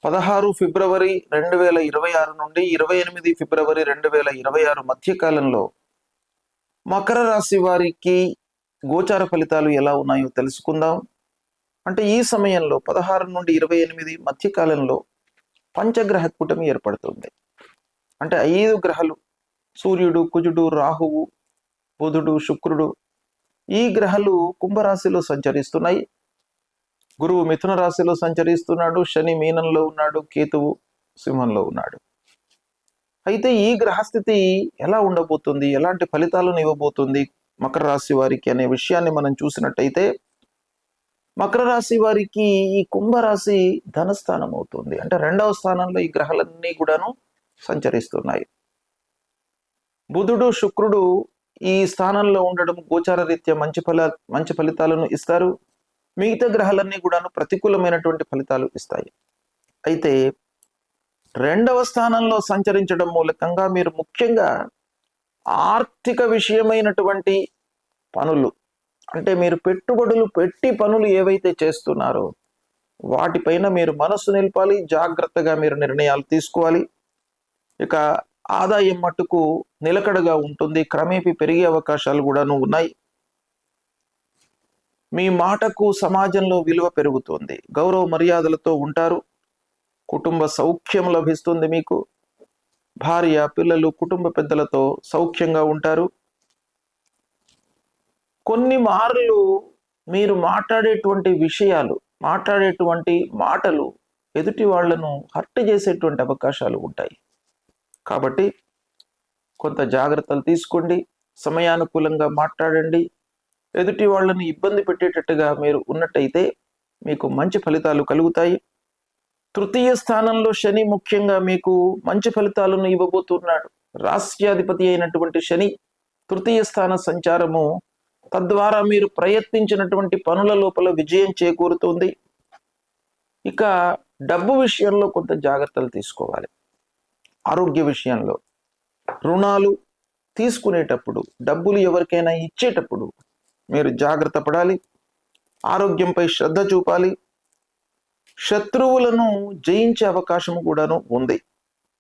16 ఫిబ్రవరి 2026 నుండి 28 ఫిబ్రవరి 2026 మధ్య కాలంలో మకర రాశి వారికి గోచార ఫలితాలు ఎలా ఉన్నాయో తెలుసుకుందాం. అంటే ఈ సమయంలో 16 నుండి 28 మధ్య కాలంలో పంచగ్రహ కూటమి ఏర్పడుతుంది. అంటే 5 గ్రహాలు, సూర్యుడు, కుజుడు, రాహువు, బుధుడు, శుక్రుడు, ఈ గ్రహాలు కుంభరాశిలో సంచరిస్తున్నాయి. గురువు మిథున రాశిలో సంచరిస్తున్నాడు, శని మీనంలో ఉన్నాడు, కేతువు సింహంలో ఉన్నాడు. అయితే ఈ గ్రహస్థితి ఎలా ఉండబోతుంది, ఎలాంటి ఫలితాలను ఇవ్వబోతుంది మకర రాశి వారికి అనే విషయాన్ని మనం చూసినట్టయితే, మకర రాశి వారికి ఈ కుంభరాశి ధనస్థానం అవుతుంది. అంటే 2వ స్థానంలో ఈ గ్రహాలన్నీ కూడాను సంచరిస్తున్నాయి. బుధుడు, శుక్రుడు ఈ స్థానంలో ఉండడం గోచార రీత్యా మంచి ఫలితాలను ఇస్తారు. మిగతా గ్రహాలన్నీ కూడాను ప్రతికూలమైనటువంటి ఫలితాలు ఇస్తాయి. అయితే 2వ స్థానంలో సంచరించడం మూలకంగా మీరు ముఖ్యంగా ఆర్థిక విషయమైనటువంటి పనులు, అంటే మీరు పెట్టుబడులు పెట్టి పనులు ఏవైతే చేస్తున్నారో వాటిపైన మీరు మనసు నిలపాలి, జాగ్రత్తగా మీరు నిర్ణయాలు తీసుకోవాలి. ఇక ఆదాయం మట్టుకు నిలకడగా ఉంటుంది, క్రమేపీ పెరిగే అవకాశాలు కూడాను ఉన్నాయి. మీ మాటకు సమాజంలో విలువ పెరుగుతుంది, గౌరవ మర్యాదలతో ఉంటారు, కుటుంబ సౌఖ్యం లభిస్తుంది. మీకు భార్య, పిల్లలు, కుటుంబ పెద్దలతో సౌఖ్యంగా ఉంటారు. కొన్ని మార్లు మీరు మాట్లాడేటువంటి విషయాలు, మాట్లాడేటువంటి మాటలు ఎదుటి వాళ్లను హర్ట్ చేసేటువంటి అవకాశాలు ఉంటాయి. కాబట్టి కొంత జాగ్రత్తలు తీసుకోండి, సమయానుకూలంగా మాట్లాడండి. ఎదుటి వాళ్ళని ఇబ్బంది పెట్టేటట్టుగా మీరు ఉన్నట్టయితే మీకు మంచి ఫలితాలు కలుగుతాయి. 3వ స్థానంలో శని ముఖ్యంగా మీకు మంచి ఫలితాలను ఇవ్వబోతున్నాడు. రాష్ట్రాధిపతి అయినటువంటి శని 3వ స్థాన సంచారము, తద్వారా మీరు ప్రయత్నించినటువంటి పనుల లోపల విజయం చేకూరుతుంది. ఇక డబ్బు విషయంలో కొంత జాగ్రత్తలు తీసుకోవాలి. ఆరోగ్య విషయంలో, రుణాలు తీసుకునేటప్పుడు, డబ్బులు ఎవరికైనా ఇచ్చేటప్పుడు మీరు జాగ్రత్త పడాలి. ఆరోగ్యంపై శ్రద్ధ చూపాలి. శత్రువులను జయించే అవకాశం కూడాను ఉంది.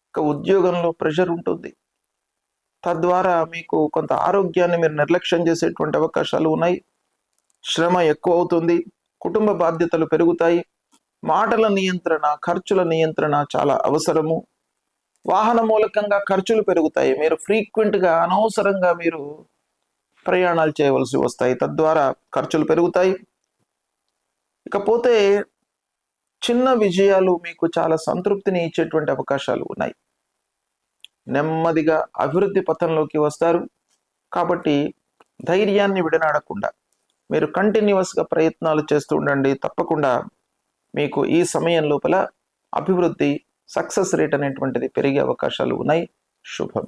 ఇక ఉద్యోగంలో ప్రెషర్ ఉంటుంది, తద్వారా మీకు కొంత ఆరోగ్యాన్ని మీరు నిర్లక్ష్యం చేసేటువంటి అవకాశాలు ఉన్నాయి. శ్రమ ఎక్కువ అవుతుంది, కుటుంబ బాధ్యతలు పెరుగుతాయి. మాటల నియంత్రణ, ఖర్చుల నియంత్రణ చాలా అవసరము. వాహన మూలకంగా ఖర్చులు పెరుగుతాయి. మీరు ఫ్రీక్వెంట్గా అనవసరంగా మీరు ప్రయాణాలు చేయవలసి వస్తాయి, తద్వారా ఖర్చులు పెరుగుతాయి. ఇకపోతే చిన్న విజయాలు మీకు చాలా సంతృప్తిని ఇచ్చేటువంటి అవకాశాలు ఉన్నాయి. నెమ్మదిగా అభివృద్ధి పథంలోకి వస్తారు. కాబట్టి ధైర్యాన్ని విడనాడకుండా మీరు కంటిన్యూస్గా ప్రయత్నాలు చేస్తూ ఉండండి. తప్పకుండా మీకు ఈ సమయం లోపల అభివృద్ధి, సక్సెస్ రేట్ అనేటువంటిది పెరిగే అవకాశాలు ఉన్నాయి. శుభం.